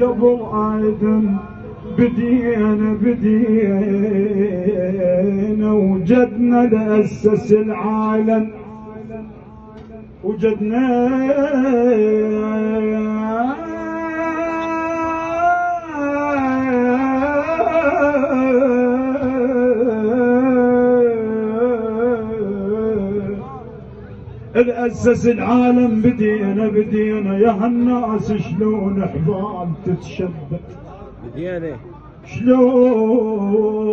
قبل آدم بدينا وجدنا لأسس العالم وجدنا الأسس العالم بدينا يا هالناس شلون حبال تتشبك بدينا شلون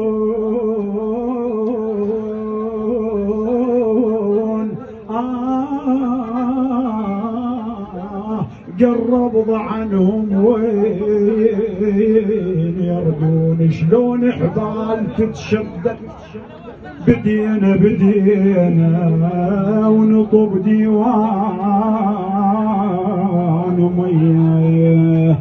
قرب عنهم وين يردون شلون حبال تتشبك بدينا ونطب ديوان مياه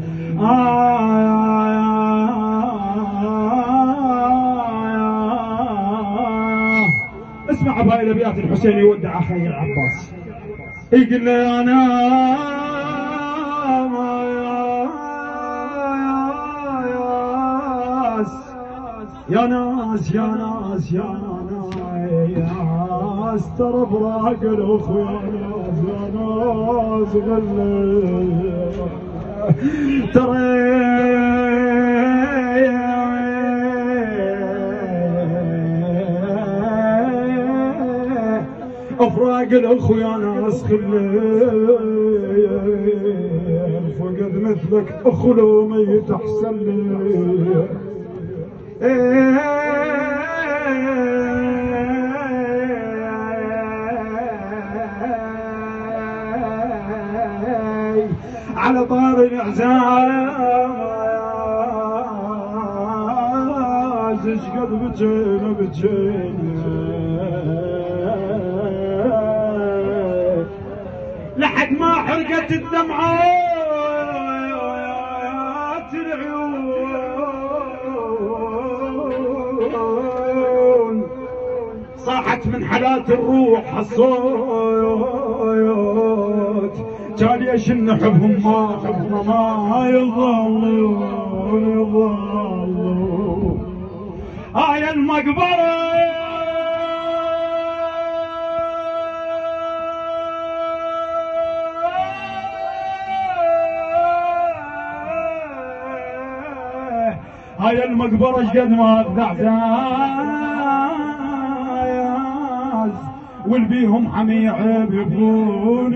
اسمع بهاي الابيات الحسين يودع اخي العباس يقول لي انا يا ناس يا ناس يا ناس ترى فراق الاخو يا ناس غلي ترى افراق الاخو يا ناس خلي فقد مثلك اخو لو ميت احسن لي على طار الاعزاز اشقد بجينا لحد ما حرقت الدمعات العيون صاحت من حالات الروح الصوت كان يشن حبهم ما يظلوا هاي المقبرة هاي المقبرة شقد ما اعزاز والبيهم حمي عيب يبغون